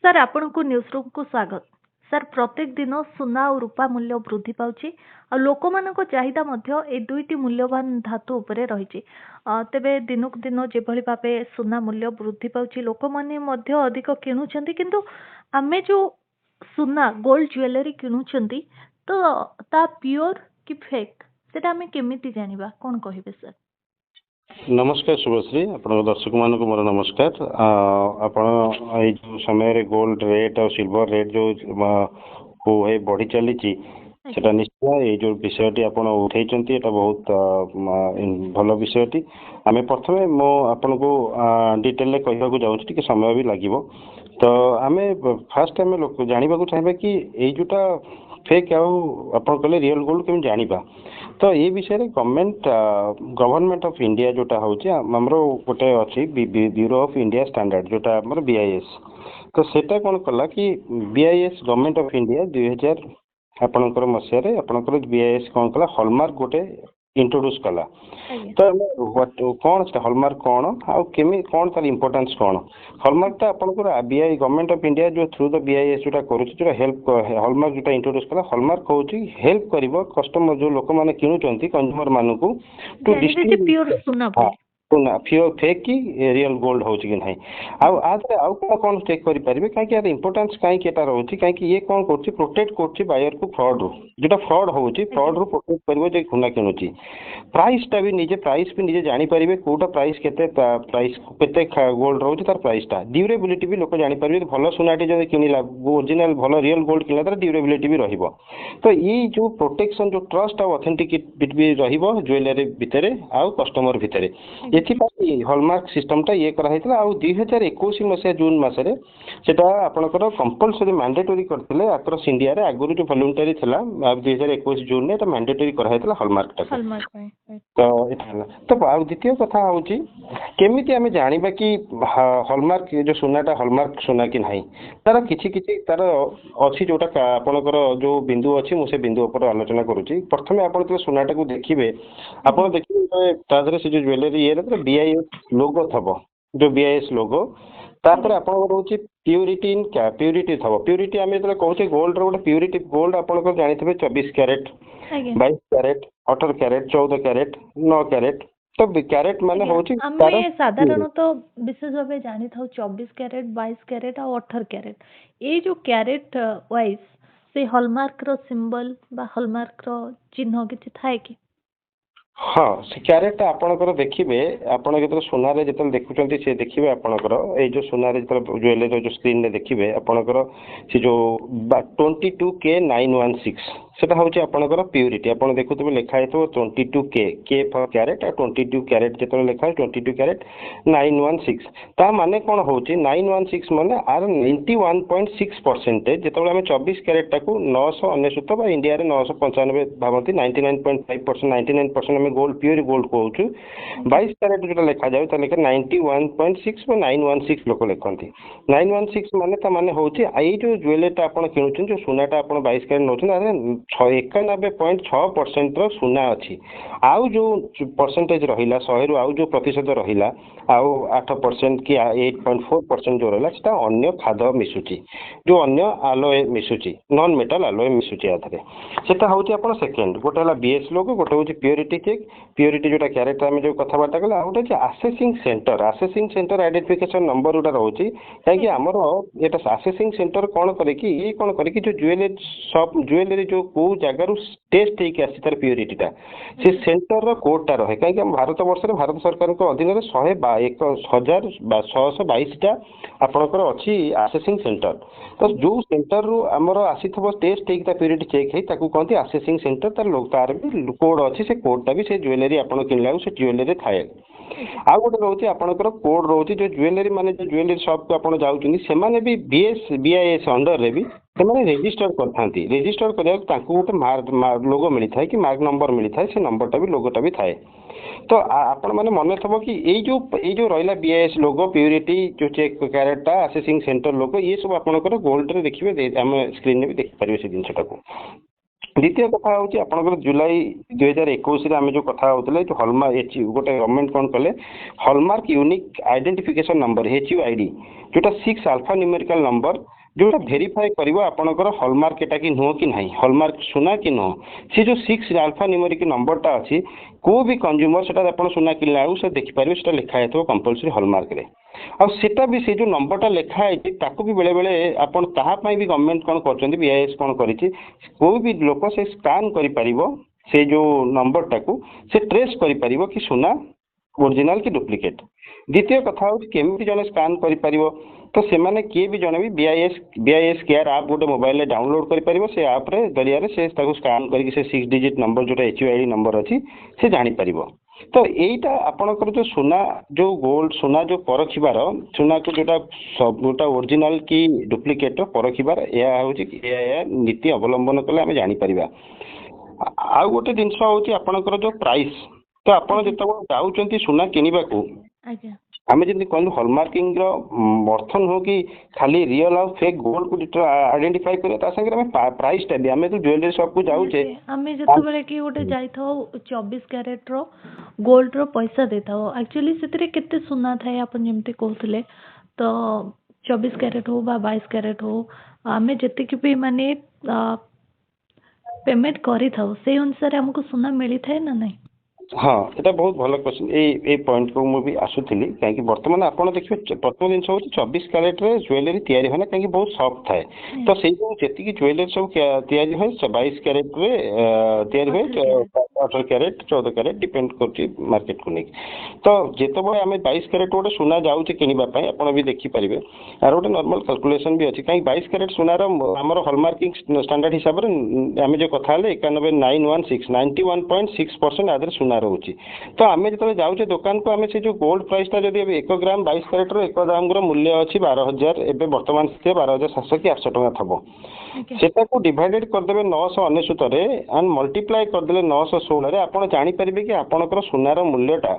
Sir ଆପଣଙ୍କୁ news ରୁମ୍କୁ ସ୍ୱାଗତ। ସାର୍ ପ୍ରତ୍ୟେକ ଦିନ ସୁନା ଆଉ ରୂପା ମୂଲ୍ୟ ବୃଦ୍ଧି ପାଉଛି ଆଉ ଲୋକମାନଙ୍କ ଚାହିଦା ମଧ୍ୟ ଏ ଦୁଇଟି ମୂଲ୍ୟବାନ ଧାତୁ ଉପରେ ରହିଛି। ତେବେ ଦିନକୁ ଦିନ ଯେଭଳି ଭାବେ ସୁନା ମୂଲ୍ୟ ବୃଦ୍ଧି ପାଉଛି ଲୋକମାନେ ମଧ୍ୟ ଅଧିକ କିଣୁଛନ୍ତି, କିନ୍ତୁ ଆମେ ଯେଉଁ ସୁନା ଗୋଲ୍ଡ ଜୁଏଲାରୀ କିଣୁଛନ୍ତି ତ ତା ପିଓର କି ଫେକ୍ ସେଟା ଆମେ କେମିତି ଜାଣିବା, କ'ଣ କହିବେ ସାର୍? नमस्कार शुभश्री आप दर्शक मान मोर नमस्कार। आपण जो समय गोल्ड रेट और सिल्वर रेट जो बढ़ी चली सेटा निश्चय ये जो विषयटी आप उठे बहुत भल विषयटी आम प्रथम मो आपन को डिटेल कहवाक जाऊँ समय भी लगे। तो आम फास्ट आम लोक जानवा चाहिए कि ये जोटा फेक आप कहले रियल गोल्ड केम जाना। तो ये विषय में गवर्नमेंट ऑफ इंडिया जोटा हूँ आमर गोटे अच्छी ब्यूरो ऑफ इंडिया स्टैंडर्ड जोटा आमर BIS। तो सेटा कौन कला कि BIS गवर्नमेंट ऑफ इंडिया 2000 आपणकर मसीह आपणकर BIS कौन कला हॉलमार्क गोटे इंट्रोड्यूस कला। तो कौन हॉलमार्क कौन आमी कौन तार इंपोर्टेंस कौन हॉलमार्क आपंकर गवर्नमेंट ऑफ इंडिया जो थ्रू द BIS जोटा कर हेल्प हॉलमार्क जोटा इंट्रोड्यूस कला हॉलमार्क हूँ हेल्प कर कस्टमर जो लोक मैंने किणुंट कंज्यूमर मान को टू डिस्ट्रीब्यूट फेक कि रियल गोल्ड हो कि नहीं आउ कौन चेक करेंगे कहीं इंपोर्टेंस कहीं रोचे कहीं ये कौन कर प्रोटेक्ट कर बायर को फ्रॉड रू जो फ्रॉड हो फ्रॉड रू प्रोटेक्ट कर सुना किणुची प्राइसटा भी निजे प्राइस भी निजे जानीपर कौटा प्राइस केते गोल्ड रोचे तार प्राइसटा ड्यूरेबिलिटी भी लोक जानीपर भल सुनाटी जो किणला ओरिजिनल भल रियल गोल्ड किणला तार ड्यूरेबिलिटी भी रहिबो। तो ये जो प्रोटेक्शन जो ट्रस्ट और ऑथेंटिसिटी भी रहिबो ज्वेलरी भितर आउ कस्टमर भितर हॉलमार्क सिस्टमटा ये कराई 2021 मसीहा जून मसरे सेटा आपनकर कंपलसरी मैंडेटरी करथिले अक्रॉस इंडिया रे आगुरु जो वॉलंटरी थिला 2021 जून ने मैंडेटरी कराई हॉलमार्क टा। तो तो आ द्वितीय कथा होची केमिति हमें जानिबा कि हॉलमार्क जो सुनाटा हॉलमार्क सुना कि नहीं तार किछि तार अछि जोटा आपनकर जो बिंदु अछि मु से बिंदु ऊपर आलोचना करूची। प्रथमे आपण तो सुनाटा को देखिबे आपण देखिबे तादरे से जो ज्वेलरी ये BIS लोगो थबो जो BIS लोगो तापर आपण रोची प्यूरिटी इन क्या प्यूरिटी थबो प्यूरिटी आमे जले कहूचे गोल्ड रो प्यूरिटी गोल्ड आपण को जानिथिबे 24 carat 22 carat 18 carat 14 carat 9 carat. तो कैरेट माने होची आमे साधारणतः विशेष भाबे जानि थाउ 24 कैरेट 22 कैरेट और 18 कैरेट ए जो कैरेट वाइज से हॉलमार्क रो सिंबल बा हॉलमार्क रो चिन्ह किछि थाए कि? हाँ से कैरेट आपणकर देखिए आपड़ जो सुनार जो देखुं से देखिए आपणकर ये जो सुनार जो ज्वेलरी जो स्क्रीन देखिए आपणकर से जो 22K916 सेटा हूँ आपणकर प्यूरिटी आप देखुए लिखाई थो 22K फॉर कैरेट 22 कैरेट जो लिखा 22 कैरेट 916 ता माने कौन हो 916 माने आर 91.6% जो आम 24 कैरेट टाक 999 इंडिया रे 995 भावती 99.5% 99% आम गोल्ड प्योर गोल्ड कहूँ 22 कैरेट जो लिखा जाए लिखे 91.6 916 लोक लिखती 916 माने हूँ ये जो ज्वेलरीटा आप किणुन जो सुनाटा आप 22 कैरेट नौ 91.6% सुना अच्छी आउ जो परसेंटेज रहा 100 रु आउ जो प्रतिशत रहा आउ 8% कि 8.4% जो रहा है अन्य खाद मिसुची जो अन्य आलोए मिसुची नॉन मेटल आलोए मिसुची आधे सेटा हूँ आप सेकेंड गोटे है BIS लोगो गोटे हूँ प्योरिटी चेक प्योरिटी जोटा कैरेट आम जो कथबार्ता कले आउ गोटे आसेसिंग सेंटर आइडेंटिफिकेशन नंबर जोटा रोचे कहीं आमर ये आसेसिंग सेंटर कौन करे जो ज्वेलरी शॉप ज्वेलरी जो को जगार टेस्ट होकर तार प्यूरीटा से सेंटर कोडटा रहे कहीं भारत वर्ष भारत सरकार अधीन 1622टा आपणकर अच्छी आसेसिंग सेंटर। तो जो सेंटर रु आमर आसी टेस्ट होता प्यूरिटी चेक है कहते आसेसिंग सेंटर तार भी कोड अच्छी से कोडटा भी से ज्वेलरी आप किणला से ज्वेलरी थाए आउ गोटे रोचे आपणकर कोड रोचे जो ज्वेलरी माने जो ज्वेलरी शॉप को आप जाऊँ से भी BIS अंडर रे भी रेजिस्टर करथांती रेजिस्टर करिया गोटे मार्क लोगो मिलता है कि मार्क नंबर मिलता है से नंबरटा भी लोगोटा भी थाए। तो आपण मैंने मन थब कि ये जो रहा BIS लोगो प्यूरिटी जो चेक कैरेटा आसेसिंग सेंटर लोगो ये सब आपंकर गोल्ड रे देखिए आम स्क्रीन में भी देखिपारे से जिनटा को द्वितीय कथा हूँ आपंकर जुलाई 2021 आम जो कथा होते जो हलमार्क गोटे गवर्नमेंट कौन कले हलमार्क यूनिक आइडेंटिफिकेशन नंबर HUID जोटा 6 अल्फा न्यूमेरिकल नंबर जोटा भेरीफाए कर आपंकर हलमार्क एटा कि नुह कि ना हलमार्क सुना कि नुह से जो 6 अल्फा न्यूमेरिक नंबरटा अच्छी को भी कंज्यूमर से सुना किनला से देखिपारे से लिखाई थो कंपलसरी हलमार्क रे आटा भी से जो नंबरटा लिखाई भी बेले बेले आपन ताहापाई भी गवर्नमेंट कौन कर BIS कौन कर कोई भी लोक से स्कान से जो नंबरटा को से ट्रेस कर कि सुना ओरिजिनल कि डुप्लिकेट। द्वितीय कथा हूँ केमी जन स्कान कर तो से मैंने किए भी जन भी BIS केयर आप गोटे मोबाइल डाउनलोड कर से आप जरिया से स्कान कर 6 डिजिट नंबर जो HUID नंबर अच्छी से जापर तो यहीटा आपणकर जो सुना जो गोल्ड सुना जो परखिबार सुना को जोटा सब गोटा ओरिजिनल कि डुप्लिकेट परखिबार यह हूँ नीति अवलंबन कले आम जापर। आउ गोटे जिनस हूँ आपणकर जो प्राइस तो आपड़ जो जाऊँच सुना किणवा को आम जमी कहलु हलमार्किंग अर्थ नुह कि खाली रियल आउ फेक गोल्ड को आइडेंटिफाई करता प्राइस टा भी आम जो ज्वेलरी शॉप को जाऊे आम जो कि गोटे जाई 24 कैरेट रो गोल्ड रो पैसा दे था एक्चुअली से केते सुना थाए आपन जेमते कहते तो 24 कैरेट हो 22 कैरेट हो आम जी भी माने पेमेंट करी था से अनुसार हमको सुना मिली थाए ना नहीं। हाँ ये बहुत भल क्वेश्चन ये पॉइंट को मुझे आसुली कहीं बर्तमान आप देखिए प्रथम जिन हूँ 24 कैरेट ज्वेलरी तैयारी होना कहीं बहुत सफ्ट थाए तो से जी ज्वेलरी सब तैयारी हुए 22 कैरेट तैयारी हुए 18 कैरेट 14 कैरेट डिपेंड कर मार्केट को लेकिन तो जिते आम 22 कैरेट गोटे सुना जाऊे किणवाई आप भी देखिपारे यार गोटे नॉर्मल कैलकुलेशन भी अच्छी कहीं 22 कैरेट सुनार आमर हलमार्किंग स्टैंडर्ड हिसाब से आम जो कथा 91.6% आदि सुना रोचे तो आम जो जाऊे दुकान को आम से जो गोल्ड प्राइसटा जब 1 ग्राम 22 कैरेट 1 ग्राम मूल्य अच्छी 12,000 एवं बर्तमान 12,700 कि 800 टका थब सेटा को डिवाइडेड करदे 999 एंड मल्टीप्लाई करदे 916 आप जापर कि आपंकर सुनार मूल्यटा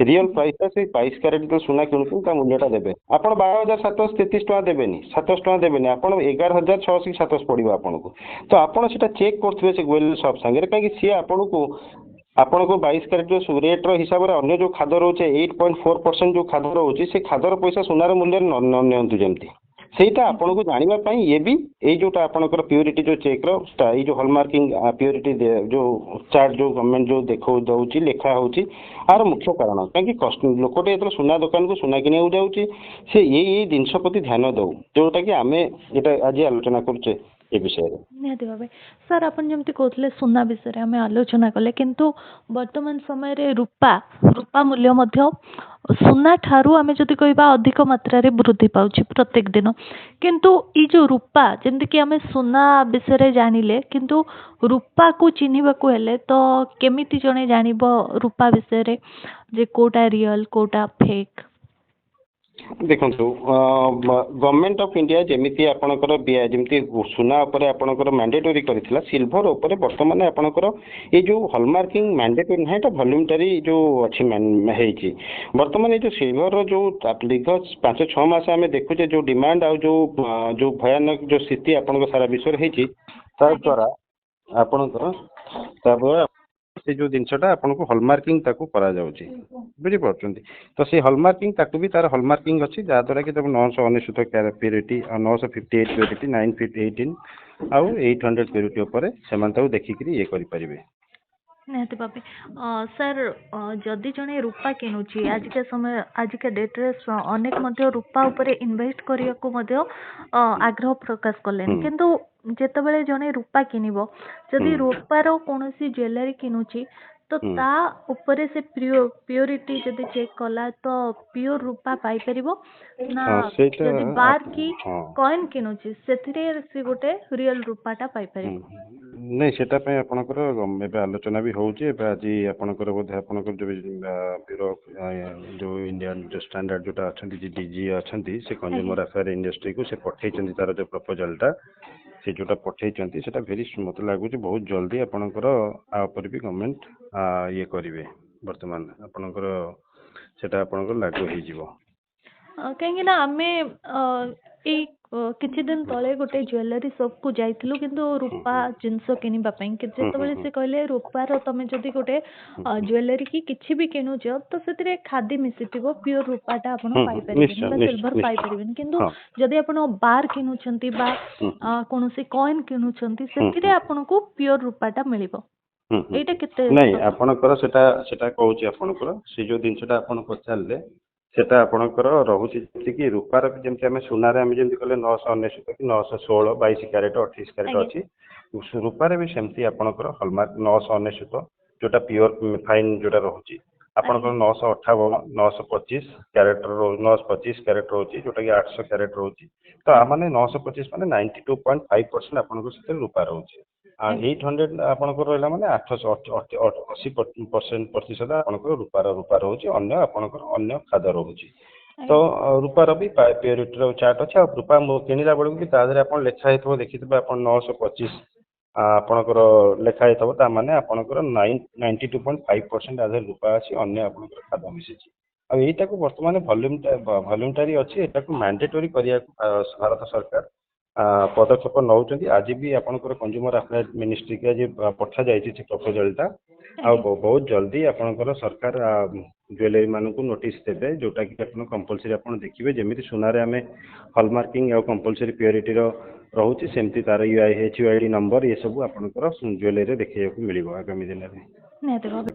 रियल प्राइसटा से 22 कैरेट जो सुना किणुता मूल्यटा देवे आप 12,733 टका देवेनि 700 टका देवेनि आप 11,600 कि 700 पड़ो आपको तो आपड़ से चेक करेंगे से गोल्ड शॉप सांगे कहीं सी आपन को 22 कैरेट जो रेट हिसाब से अन्य जो खाद रोचे 8.4% जो खाद रोचे से खादर पैसा सुनार मूल्य न नियंतु जमती सेटा आपन को जानापी ये भी ये जोटा आपनकर प्योरिटी जो चेक रो जो हलमार्किंग प्योरिटी जो चार्ट जो गवर्नमेंट जो देखो दौर लेखा होची आर मुख्य कारण कहीं लोकटे जो सुना दुकान को सुना किना जाऊँगी से ये जिनस प्रति ध्यान दौ जोटा कि आम ये आज आलोचना करुचे ए विषय निहाती भाव सर आपन जमती कहते सुना विषय आम आलोचना कले किंतु वर्तमान समय रे रूपा मूल्य मध्य सुना ठारू आम जदि कहबा अधिक मात्रा रे वृद्धि पाउछि प्रत्येक दिन किंतु ई जो रूपा जेमति कि आम सुना विषय जानिले किंतु रूपा को चिन्हिबा को हेले तो केमिति जणे जानिबो रूपा विषय रे जे कोटा रियल कोटा फेक देखो गवर्नमेंट ऑफ इंडिया जमीती आपणकर जमी सुना उपर आपणकर मैंडेटरी करथिला सिल्वर उपर वर्तमान आपणकर ये जो हॉलमार्किंग मैंडेटरी ना एटा वॉल्यूंटरी जो अछि हेछि वर्तमान ये जो सिल्वर जो दीर्घ 5-6 मास आम देखुचे जो डिमांड आ जो भयानक जो स्थिति आपणकर सारा विश्व हेछि तार द्वारा आपणकर से जो जिनसटा आपन को हॉलमार्किंग ताकू करा जाउची बुझी पड़छन्ती तो से हॉलमार्किंग ताकू भी तार हॉलमार्किंग अछि जा द्वारा कि तब 999 प्योरिटी और 958 प्योरिटी 918 आउ 800 प्योरिटी ऊपर सेमान ताऊ देखि करी ये करि परिबे निहाती भावे सर जदि जणे रूपा किनुची आजिका समय आजिका डेट रे अनेक मध्य रूपा उपरे इन्वेस्ट करिया को मध्य आग्रह प्रकाश कलेन किंतु जेतेबेले जणे रूपा किनिबो जदि रूपार कोनोसी ज्वेलरी किनुची तो ता ऊपर से प्योरिटी जदि चेक कला तो प्योर रूपा पाई परिबो ना जदि बार की कॉइन किनुची सेथिरे से गोटे रियल रूपाटा पाई परिबो नहीं सेटा पे आपनकर एबे आलोचना भी होउची एबे आज आपनकर बोधे आपनकर जो ब्यूरो जो इंडियन जो स्टैंडर्ड जोटा अछंती जी डीजी अछंती से कंज्यूमर अफेयर इंडस्ट्री को से पठै चंदी तार जो प्रपोजलटा से जोटा पठै चंती सेटा भेरी मत लागुची बहुत जल्दी आपनकर आ ऊपर भी गवर्नमेंट ये करिवे वर्तमान आपनकर सेटा आपनकर लागू हे जीवो कहीं ना आमे କିଛି ଦିନ ତଳେ ଗୋଟେ ଜୁଏଲାରୀ ସପକୁ ଯାଇଥିଲୁ କିନ୍ତୁ ରୂପା ଜିନିଷ କିଣିବା ପାଇଁ ଯେତେବେଳେ ସେ କହିଲେ ରୂପାର ତମେ ଯଦି ଗୋଟେ ଜୁଏଲାରୀ କି କିଛି ବି କିଣୁଛ ତ ସେଥିରେ ଖାଦି ମିଶିଥିବ ପିଓର ରୂପାଟା ଆପଣ ପାଇପାରିବେନି ନିଶ୍ଚୟ, ବା ନିଶ୍ଚୟ, ସିଲଭର ନିଶ୍ଚୟ। ପାଇପାରିବେନି କିନ୍ତୁ ହଁ। ଯଦି ଆପଣ ବାର୍ କିଣୁଛନ୍ତି ବା କୌଣସି କଏନ କିଣୁଛନ୍ତି ସେଥିରେ ଆପଣଙ୍କୁ ପିଓର ରୂପାଟା ମିଳିବ। ଏଇଟା କେତେ ନାଇଁ ସତ? ଆପଣଙ୍କର ସେଟା ସେଟା କହୁଛି ଆପଣଙ୍କର ସେ ଯୋଉ ଜିନିଷଟା ଆପଣ ପଚାରିଲେ ସେଟା ଆପଣଙ୍କର ରହୁଛି ଯେମିତିକି ରୂପାର ବି ଯେମିତି ଆମେ ସୁନାରେ ଆମେ ଯେମିତି କହିଲେ 999 କି 916 22 କ୍ୟାରେଟ 28 କ୍ୟାରେଟ ଆଜ୍ଞା ଅଛି ରୂପାରେ ବି ସେମିତି ଆପଣଙ୍କର ହଲମାର୍କ 999 ଯୋଉଟା ପିଓର ଫାଇନ୍ ଯୋଉଟା ରହୁଛି ଆପଣଙ୍କର 958 925 କ୍ୟାରେଟ 925 କ୍ୟାରେଟ ରହୁଛି ଯୋଉଟା କି 800 କ୍ୟାରେଟ ରହୁଛି ତ ମାନେ 925 ମାନେ 92.5% ଆପଣଙ୍କର ସେଥିରେ ରୂପା ରହୁଛି। 800 ଆପଣଙ୍କର ରହିଲା ମାନେ 880% ପ୍ରତିଶତ ଆପଣଙ୍କର ରୂପା ରହୁଛି ଅନ୍ୟ ଆପଣଙ୍କର ଅନ୍ୟ ଖାଦ ରହୁଛି। ତ ରୂପାର ବି ପ୍ୟୁରିଟିର ଚାର୍ଟ ଅଛି ଆଉ ରୂପା କିଣିଲା ବେଳକୁ ବି ତା ଦେହରେ ଆପଣ ଲେଖା ହେଇଥିବ ଦେଖିଥିବେ ଆପଣ 925 ଆପଣଙ୍କର ଲେଖା ହେଇଥିବ ତା ମାନେ ଆପଣଙ୍କର 92.5% ତା ଦେହରେ ରୂପା ଅଛି ଅନ୍ୟ ଆପଣଙ୍କର ଖାଦ ମିଶିଛି। ଆଉ ଏଇଟାକୁ ବର୍ତ୍ତମାନ ଭଲ୍ୟୁଣ୍ଟାରୀ ଅଛି ଏଟାକୁ ମ୍ୟାଣ୍ଡେଟୋରୀ କରିବାକୁ ଭାରତ ସରକାର ପଦକ୍ଷେପ ନେଉଛନ୍ତି ଆଜି ବି ଆପଣଙ୍କର କଞ୍ଜ୍ୟୁମର ଆଫେୟାର୍ସ ମିନିଷ୍ଟ୍ରିକି ଆଜି ପଠାଯାଇଛି ସେ ପ୍ରପୋଜାଲଟା ଆଉ ବହୁତ ଜଲ୍ଦି ଆପଣଙ୍କର ସରକାର ଜୁଏଲାରୀ ମାନଙ୍କୁ ନୋଟିସ୍ ଦେବେ ଯୋଉଟାକି ଆପଣ କମ୍ପଲସରି ଆପଣ ଦେଖିବେ ଯେମିତି ସୁନାରେ ଆମେ ହଲମାର୍କିଂ ଆଉ କମ୍ପଲସରି ପ୍ୟୁରିଟିର ରହୁଛି ସେମିତି ତାର HUID ନମ୍ବର ଏସବୁ ଆପଣଙ୍କର ଜୁଏଲାରୀରେ ଦେଖିବାକୁ ମିଳିବ ଆଗାମୀ ଦିନରେ। ନିହାତି ଭାବେ।